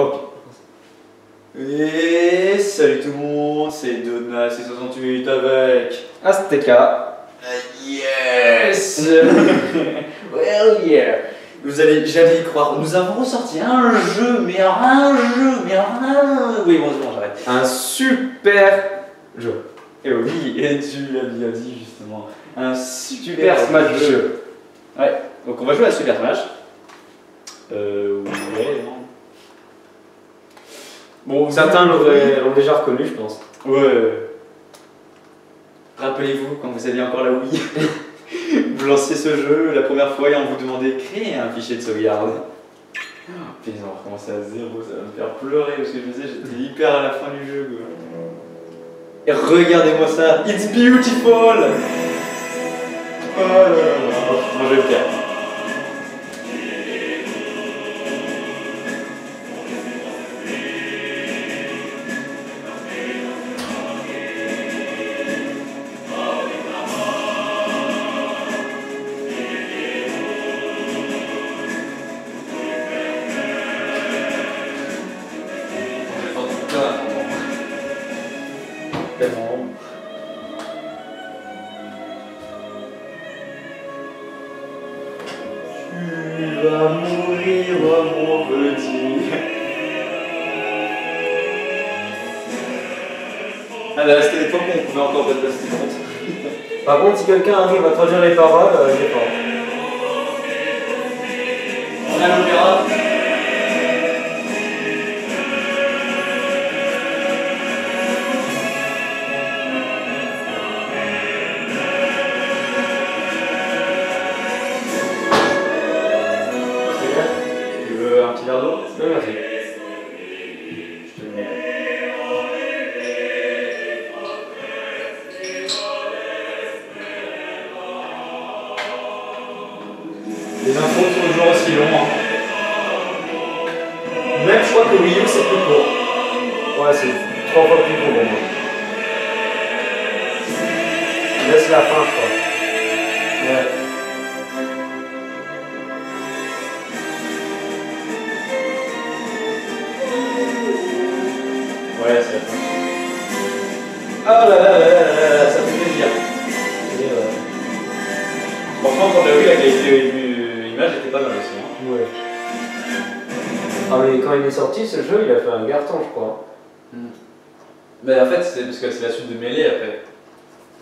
Oh. Et salut tout le monde, c'est Donna, c'est 68 avec Azteca. Yes. Well yeah. Vous allez jamais y croire, nous avons ressorti un jeu, mais un jeu. Oui bon c'est bon, j'arrête. Un super jeu. Et oui, et tu l'as bien dit justement. Un Super Smash jeu. Ouais, donc on va jouer à Super Smash. Ouais, non. Bon, certains l'ont déjà reconnu, je pense. Ouais. Rappelez-vous, quand vous aviez encore la Wii, vous lanciez ce jeu la première fois et on vous demandait de créer un fichier de sauvegarde. Puis on va recommencer à zéro, ça va me faire pleurer parce que je me disais j'étais hyper à la fin du jeu. Quoi. Et regardez-moi ça, it's beautiful! Oh là là là, moi je vais le faire. Tellement. Tu vas mourir, mon petit. Ah là, c'était l'époque où on pouvait encore battre la stimulte. Par contre, si quelqu'un arrive à traduire les paroles, il est fort. On a l'opéra. Tu veux un petit verre d'eau? Oui, merci. Je te le mets. Les infos sont toujours aussi longs. Hein. Même je crois que Wii U c'est plus court. Ouais, c'est 3 fois plus court pour moi. Laisse la fin, je crois. Ouais. Ouais, c'est la fin. Ah là là là là là là, ça fait plaisir. Et Franchement, quand t'as vu la qualité de l'image était pas mal aussi. Hein. ouais. Ah, mais quand il est sorti, ce jeu, il a fait un carton, je crois. Mais en fait, c'est parce que c'est la suite de Melee après.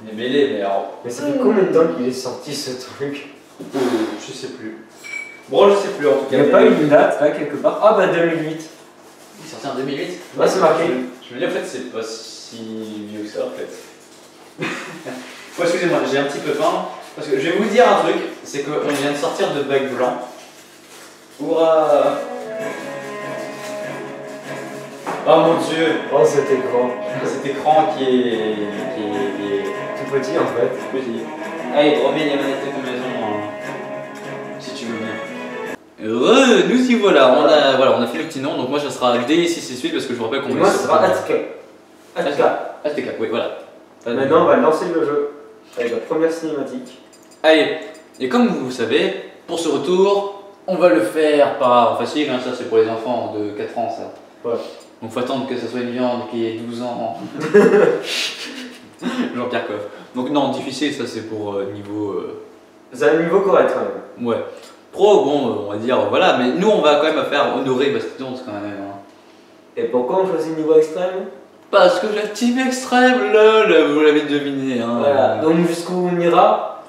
Il est Melee, mais alors. Mais ça fait combien de temps qu'il est sorti ce truc? Je sais plus. Bon, je sais plus en tout cas. Il n'y a pas eu une date là quelque part? Ah bah 2008. Il est sorti en 2008. Ouais, c'est marqué. Je me dis en fait, c'est pas si vieux que ça en fait. Bon, excusez-moi, j'ai un petit peu faim. Parce que je vais vous dire un truc, c'est qu'on vient de sortir de bac blanc. Hurrah! Oh mon dieu! Oh, cet écran. Cet écran qui est Tout petit en fait. petit. Allez, remets les manettes de ta maison, hein, si tu veux bien. Nous y voilà, on a fait le petit nom, donc moi ça sera D668 parce que je vous rappelle qu'on Moi, ce sera Azteca. Azteca, oui, voilà. Maintenant, on va lancer le jeu avec la première cinématique. Allez, et comme vous savez, pour ce retour, on va le faire par facile, hein, ça c'est pour les enfants de 4 ans ça. Ouais. Donc faut attendre que ça soit une viande qui ait 12 ans. Jean-Pierre Coff. Donc non, difficile, ça c'est pour niveau... C'est un niveau correct quand même. Ouais. Pro, bon, on va dire, voilà, mais nous on va quand même faire honorer Bastions quand même. Hein. Et pourquoi on choisit niveau extrême? Parce que la team extrême, lol, vous l'avez deviné. Hein. Voilà, donc jusqu'où on ira?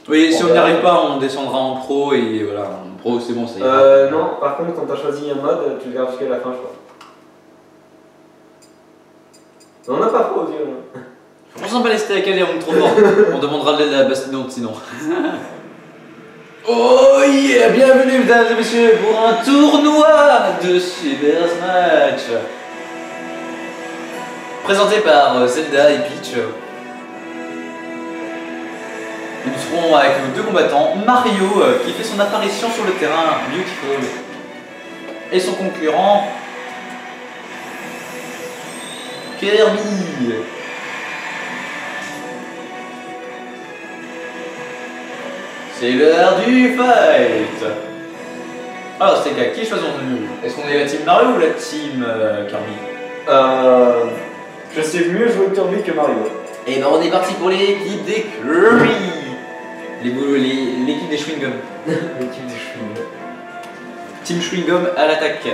Oui, si on n'y arrive pas, on descendra en pro et voilà, en pro c'est bon, ça ira. Non, par contre, quand t'as choisi un mode, tu le gardes jusqu'à la fin, je crois. On n'a pas trop aux yeux. Hein. On s'en bat les steaks, allez, on est trop fort. On demandera de l'aide à Bastion sinon. Oh yeah, bienvenue mesdames et messieurs pour un tournoi de Super Smash. Présenté par Zelda et Peach. Et nous serons avec nos deux combattants, Mario qui fait son apparition sur le terrain, Beautiful, et son concurrent, Kirby. C'est l'heure du fight. Alors, c'est gars, qui choisissons-nous? Est-ce qu'on est la team Mario ou la team Kirby? Je sais mieux jouer Kirby que Mario. Et ben on est parti pour l'équipe des Kirby. L'équipe des chewing-gum. L'équipe des chewing-gum. Team chewing-gum à l'attaque.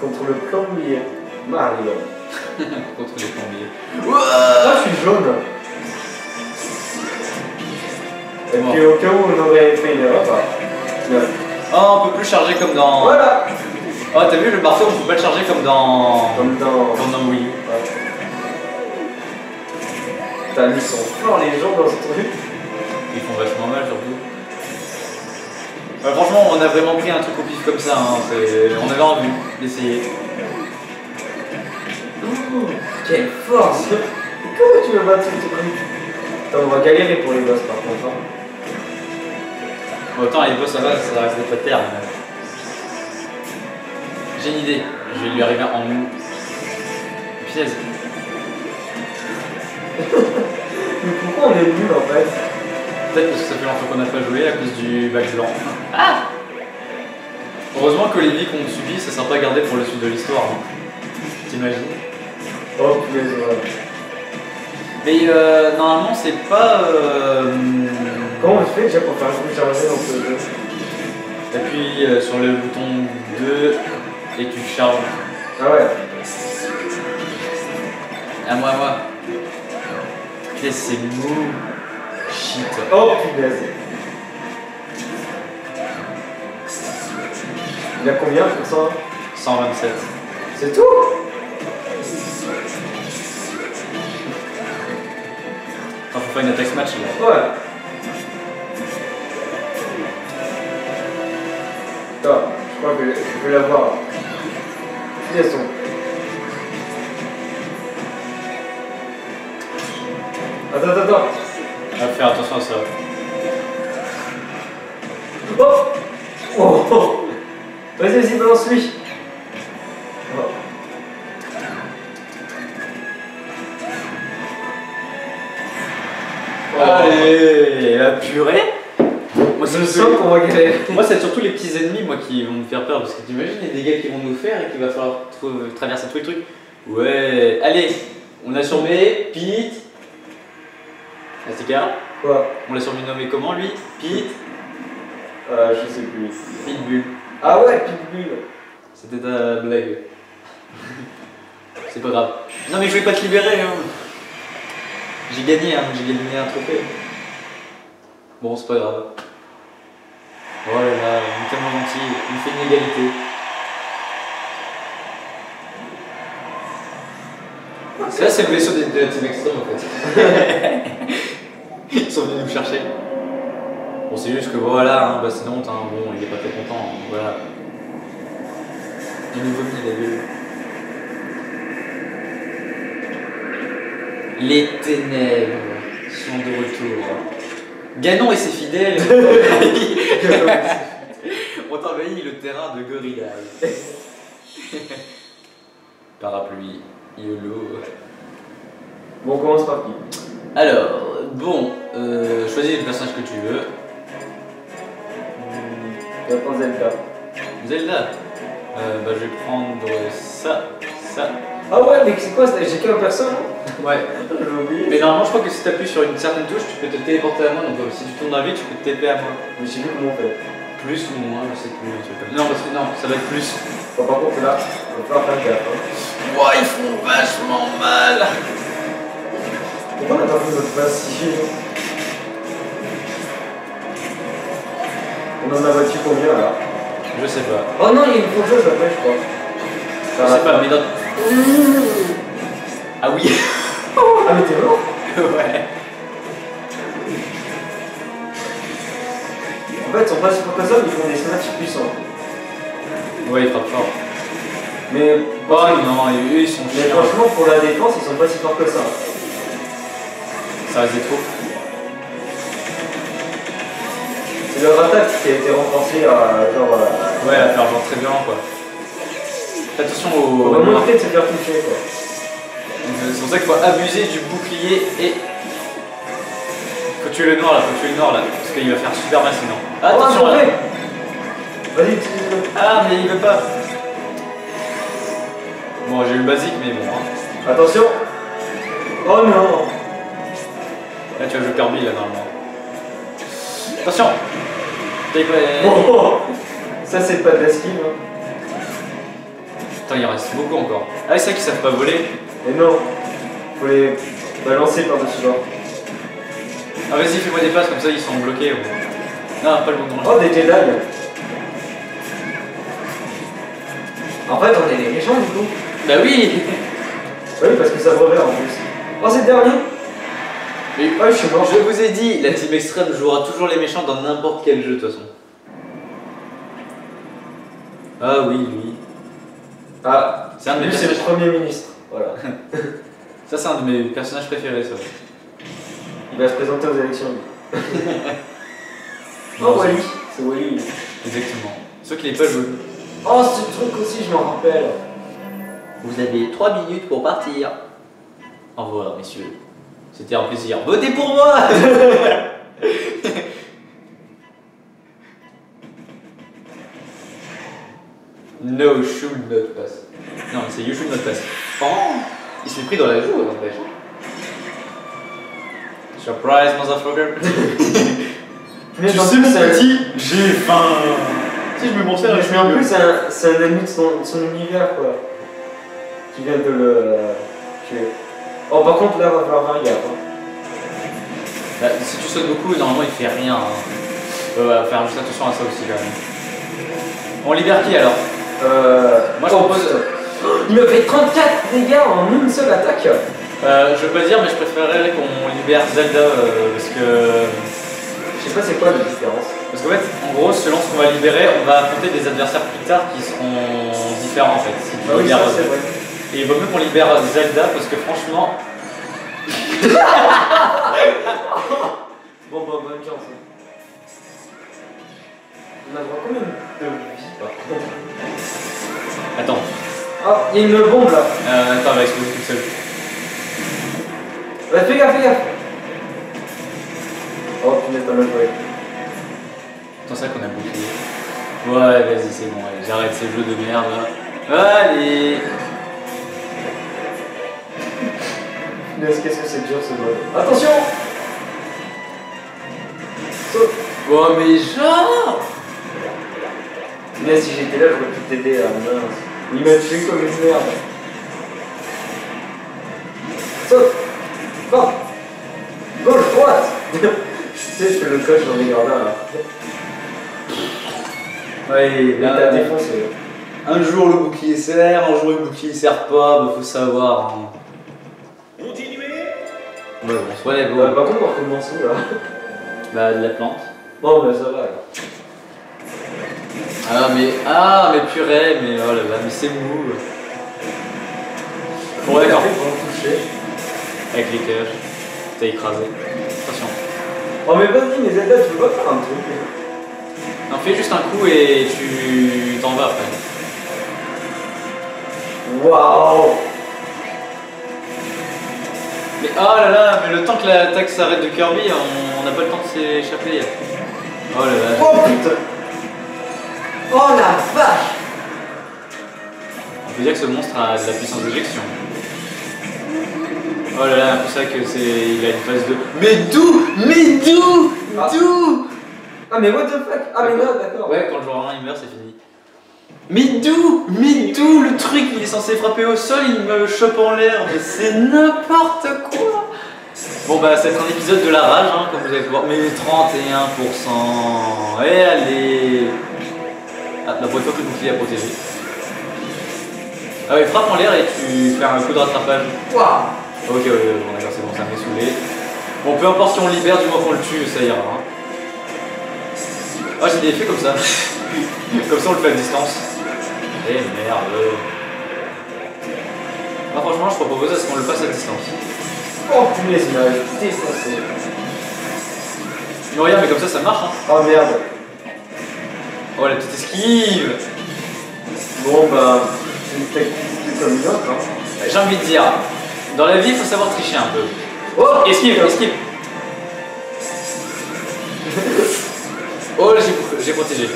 Contre le plombier. Mario. Contre les plombiers. Moi je suis jaune. Et puis au cas où on aurait fait une erreur. Oh, on peut plus charger comme dans. Voilà. Oh, t'as vu le marteau, on peut pas le charger comme dans. Comme dans Wii U. Ouais. T'as mis son fort les gens dans ce truc. Ils font vachement mal surtout. Franchement, on a vraiment pris un truc au pif comme ça. Hein. On avait envie d'essayer. Quelle force! Comment tu veux battre ce truc? Attends, on va galérer pour les boss par contre. Hein. Autant les boss ça va, ça reste des pas de terre. Mais... J'ai une idée, je vais lui arriver en pièce. Mais pourquoi on est nul en fait? Peut-être parce que ça fait longtemps qu'on n'a pas joué à cause du bac blanc. Ah! Heureusement que les vies qu'on subit, ça sera pas gardé pour le suite de l'histoire. Hein. T'imagines? Oh punaise, ouais. Mais normalement c'est pas... Comment on fait déjà pour faire un coup chargé dans ce jeu? T'appuies sur le bouton 2 et tu charges. Ah ouais. À moi. Qu'est-ce que c'est mou? Shit. Oh punaise. Il y a combien pour ça? 127. C'est tout? Enfin, faut faire une attaque match là. Ouais. Attends, je crois que je vais l'avoir. Punaise son. Attends. On va faire attention à ça. Oh. Vas-y, balance-lui. Oh. Allez, la purée. Moi, Je sens qu'on va galérer. Moi, c'est surtout les petits ennemis moi, qui vont me faire peur. Parce que t'imagines les dégâts qu'ils vont nous faire et qu'il va falloir traverser tous les trucs. Ouais, allez, on a surnommé Pete. Astika. Quoi? On l'a surnommé comment lui? Pete. Je sais plus. Pitbull. Ah ouais, Pitbull. C'était ta blague. C'est pas grave. Non mais je vais pas te libérer hein. J'ai gagné un trophée. Bon c'est pas grave. Oh là là, on est tellement gentil, il fait une égalité. C'est là c'est le vaisseau de la team extrême en fait. Ils sont venus nous chercher. Bon c'est juste que voilà, hein, bah c'est honte, hein. Bon il est pas très content, hein. Voilà. Il nous vomit la gueule. Les ténèbres sont de retour. Ganon et ses fidèles ont envahi le terrain de Gorillaz. Parapluie, YOLO. Bon, on commence par qui? Alors, bon, choisis le personnage que tu veux. Je vais prendre Zelda. Zelda. Bah, je vais prendre ça. Ah ouais, mais c'est quoi? J'ai qu'un perso? Ouais. J'ai oublié. Mais normalement, je crois que si tu appuies sur une certaine touche, tu peux te téléporter à moi. Donc, si tu tournes dans la vie, tu peux te TP à moi. Mais je sais plus comment on fait. Plus ou moins, je sais plus. Un truc comme ça. Non, parce que non, ça va être plus. Bon, par contre, là, on va falloir faire gaffe. Hein. Ouah, ils font vachement mal. Pourquoi on a pas fait notre place si? On en a battu combien là? Je sais pas. Oh non, il y a une faucheuse après, je crois. Je sais pas, mais dans. Ah oui. Ah, mais t'es mort? Ouais. En fait, ils sont pas super comme ça, mais ils font des snatchs puissants. Ouais, il frappe fort. Mais. Oh non, eux ils sont Mais chiants. franchement, pour la défense, ils sont pas si forts que ça. Ça reste des trop. C'est leur attaque qui a été renforcée à genre. Ouais, à faire genre très violent quoi. Fais attention au. Faut vraiment éviter de se faire toucher quoi. C'est pour ça qu'il faut abuser du bouclier et. Faut tuer le noir là, parce qu'il va faire super mal sinon. Attention oh, là. Vas-y, utilise-le. Ah, mais il veut pas. Bon, j'ai eu le basique, mais bon. Hein. Attention. Oh non. Là, tu vas jouer Kirby, là, normalement. Attention. Oh, ça, c'est pas de la skill. Hein. Putain, il en reste beaucoup encore. Ah, c'est ça qu'ils savent pas voler. Et non. Faut les balancer par-dessus bord. Ah, vas-y, fais-moi des passes, comme ça, ils sont bloqués. Ouais. Non, pas le bon nom. Oh, des Jedi. En fait, on est les méchants, du coup. Bah oui. Oui, parce que ça revient en plus. Oh, c'est le dernier. Mais oh, je suis mort. Je vous ai dit, la team extrême jouera toujours les méchants dans n'importe quel jeu de toute façon. Ah oui, lui. Ah, c'est un de mes lui, c'est le personnages. Premier ministre. Voilà. Ça, c'est un de mes personnages préférés, ça. Il va se présenter aux élections. Lui. Non, Oh, Wally. C'est Wally. Exactement. Ceux qui n'avaient pas joué. Oh, ce truc aussi, je m'en rappelle. Vous avez 3 minutes pour partir. Au revoir, messieurs. C'était un plaisir. Votez pour moi. No should not pass. Non, c'est you should not pass. Oh, il s'est pris dans la joue, n'empêche. Surprise, motherfucker. Mais Tu en sais, plus, mon c'est un- petit, j'ai faim. Si je me m'en sers, Mais en plus, c'est un ennemi de son univers, quoi. Qui vient de le tuer. Oh, par contre, là, va falloir faire gaffe. Hein. Bah, si tu sautes beaucoup, normalement il fait rien. Hein. On va faire juste attention à ça aussi quand même. On libère qui alors? Moi je propose. Putain. Il m'a fait 34 dégâts en une seule attaque. Je veux pas dire, mais je préférerais qu'on libère Zelda parce que. Je sais pas c'est quoi la différence. Parce qu'en fait, en gros, selon ce qu'on va libérer, on va affronter des adversaires plus tard qui seront différents en fait. Si tu Ah oui, libères- ça, c'est vrai. Et il vaut mieux qu'on libère Zelda parce que franchement. Bon, bah, bonne chance. Hein. On a droit combien de vie par contre? Attends, Ah, il y a une bombe là. attends, elle va exploser toute seule. Ouais, fais gaffe, fais gaffe. Oh, punaise, t'as mal joué. Attends, c'est vrai qu'on a bouclier. Ouais, vas-y, c'est bon, allez, j'arrête ces jeux de merde là. Allez. Punaise, qu'est-ce que c'est dur ce mode. Attention. Saute. Oh, mais genre. Punaise, si j'étais là, j'aurais pu t'aider là, mince. Il m'a tué comme une merde. Saute. Forte. Gauche, droite. Tu sais, je fais le coach dans les gradins là. Ouais, Et t'as défoncé. un jour le bouclier sert, un jour le bouclier sert pas, bah faut savoir. Hein. Continuez. Ouais, bon, soit les Par contre, on recommence où là? Bah, de la plante. Bon, bah ça va alors. Ah, mais purée, mais oh là là, mais c'est mou. Bon, d'accord. Pour le toucher. Avec les cages, t'as écrasé. Attention. Oh, mais vas-y, mais Zelda, tu peux pas faire un truc. Non, fais juste un coup et tu t'en vas après. Waouh! Mais oh là là, mais le temps que l'attaque s'arrête de Kirby, on n'a pas le temps de s'échapper. Oh là là. Oh putain! Oh la vache! On peut dire que ce monstre a de la puissance d'éjection. Oh là là, un peu ça que c'est. Il a une phase de. Mais d'où? Ah. D'où? Ah, mais what the fuck? Ah, mais non, d'accord. Ouais, quand le joueur 1 il meurt, c'est fini. Mais d'où? Le truc, il est censé frapper au sol, il me chope en l'air, mais c'est n'importe quoi! Bon bah, ça va être un épisode de la rage, hein, comme vous allez pouvoir. Mais 31%! Et allez! Ah, la première fois que le bouclier a protégé. Ah ouais, frappe en l'air et tu fais un coup de rattrapage. Waouh! Ok, bon d'accord, c'est bon, ça m'est saoulé. Bon, peu importe si on le libère, du moment qu'on le tue, ça ira. Hein. Ah, j'ai des effets comme ça. Comme ça, on le fait à distance. Eh merde. Ah, franchement, je propose à ce qu'on le fasse à distance. Oh punaise, il m'a défoncé. Mais regarde, mais comme ça marche. Hein. Oh merde. Oh, la petite esquive. Bon, bah, c'est une technique comme une autre. Hein. J'ai envie de dire, dans la vie, il faut savoir tricher un peu. Oh! Esquive. Oh, là, j'ai protégé.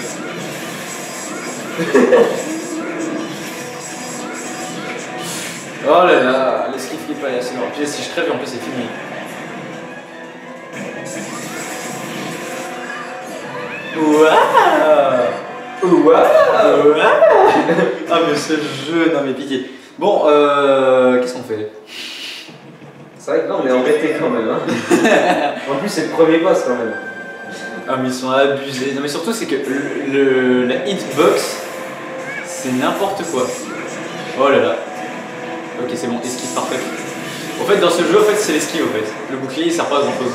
Oh là là, l'esquive qui est pas assez loin. Puis si je crève, en plus c'est fini. Waouh! Waouh! Ah mais ce jeu, non mais pitié. Bon, qu'est-ce qu'on fait? C'est vrai que là on est embêté quand même. Hein. En plus c'est le premier boss quand même. Ah mais ils sont abusés. Non mais surtout c'est que la hitbox, c'est n'importe quoi. Oh là là. Ok c'est bon, esquive parfaite. En fait dans ce jeu, en fait c'est l'esquive en fait. Le bouclier il sert pas à grand chose.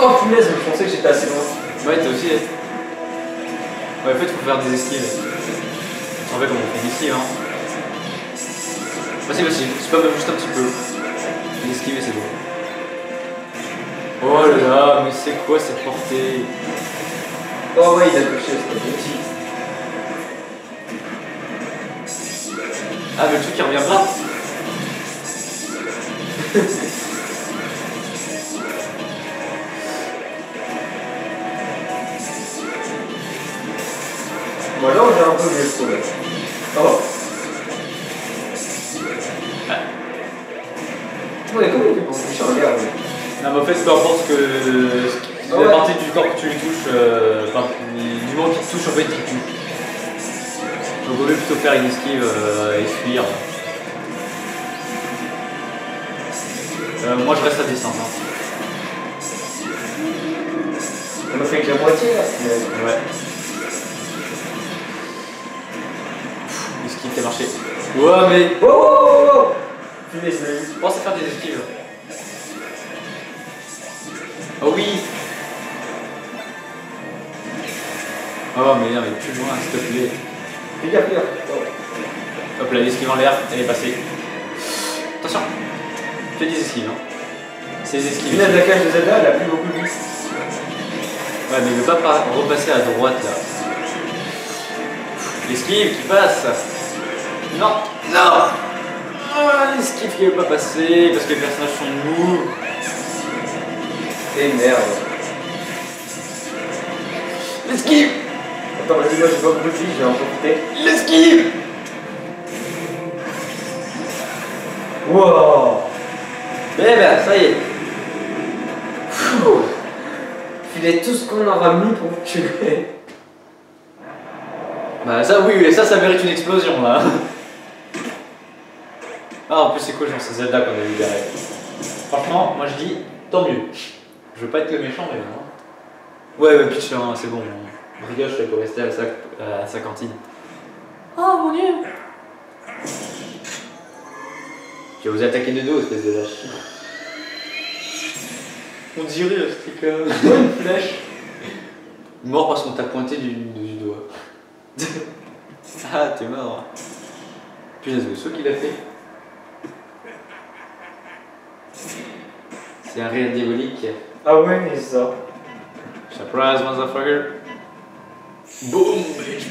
Oh punaise, je pensais que j'étais assez loin. Ouais toi aussi. Ouais en fait faut faire des esquives. En fait comment on fait des esquives hein. Vas-y vas-y, c'est pas même juste un petit peu. L'esquive et c'est bon. Oh là là, mais c'est quoi cette portée? Oh ouais il a touché, c'était petit. Ah mais le truc qui revient pas. Moi là j'ai un peu mieux le problème. Oh. Ouais, comment il fait pour toucher un gars? Non mais en fait peu importe la partie du corps que tu lui touches, enfin, du moment qu'il te touche en fait il te touche. Donc vaut mieux plutôt faire une esquive et fuir. Moi je reste à distance. Hein. On a fait que la moitié là. Ouais. L'esquive qui a marché. Ouais mais. Oh punaise, je l'ai eu. Pense à faire des esquives. Oh oui. Oh mais non mais plus loin s'il te plaît. Fais gaffe, fais gaffe. Hop là l'esquive en l'air, elle est passée. Attention. Fais des esquives hein. C'est des esquives. Punaise, la cage de Zelda elle a plus beaucoup de vie. Ouais mais il veut pas repasser à droite là. L'esquive qui passe. Non. Non. Oh, l'esquive qui veut pas passer parce que les personnages sont mous. Et merde. L'esquive. Attends, vas-y, moi j'ai pas beaucoup de vie, je vais en profiter. L'esquive. Wow. Eh ben ça y est. Filet tout ce qu'on aura mis pour me tuer. Bah ça oui, ça mérite une explosion là. Ah en plus c'est cool, genre c'est Zelda qu'on a libéré. Franchement, moi je dis tant mieux. Je veux pas être le méchant mais non. Ouais pitch hein, c'est bon. Brioche elle peut rester à sa cantine. Oh mon dieu. Tu vas vous attaquer de dos espèce de lâche. On dirait un sticker. Une flèche. Mort parce qu'on t'a pointé du doigt. Ah t'es mort. Punaise le saut qu'il a fait. C'est un rire diabolique. Ah ouais, mais ça. Surprise motherfucker. Boum bitch.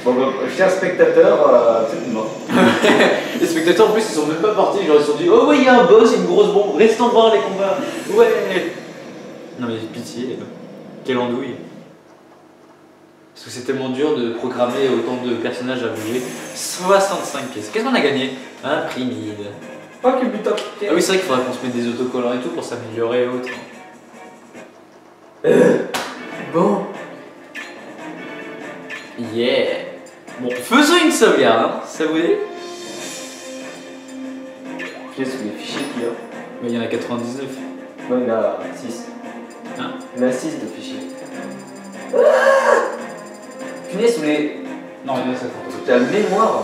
Bon bah, cher spectateur, c'est mort. Les spectateurs en plus ils sont même pas partis, genre ils se sont dit oh ouais il y a un boss, une grosse bombe, restons voir les combats. Ouais. Non mais pitié, quelle andouille. Parce que c'est tellement dur de programmer autant de personnages à bouger. 65 pièces. Qu'est-ce qu'on a gagné? Un prix mid. Oh quel putain. Ah oui c'est vrai qu'il faudrait qu'on se mette des autocollants et tout pour s'améliorer et autres. Bon. Yeah. Bon, faisons une sauvegarde, hein, ça vous dit? Qu'est-ce que les fichiers qu'il y a? Mais il y en a 99. Non, il y en a 6. Hein? Il y en a 6 de fichiers. Punaise, vous les. Non, il y en a 50. T'as la mémoire.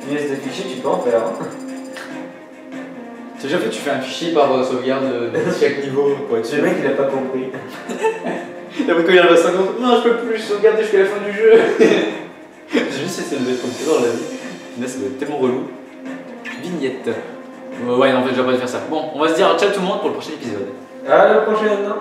Punaise de fichiers, tu peux en faire. Hein. T'as déjà fait, tu fais un fichier par sauvegarde de chaque niveau pour être sûr. Le mec, il a pas compris. Et après quand il arrive à 50, non je peux plus sauvegarder jusqu'à la fin du jeu. J'ai vu si ça devait être comme ça dans la vie. Là ça doit être tellement relou. Vignette. Ouais non en fait je vais pas faire ça. Bon on va se dire ciao tout le monde pour le prochain épisode. À la prochaine.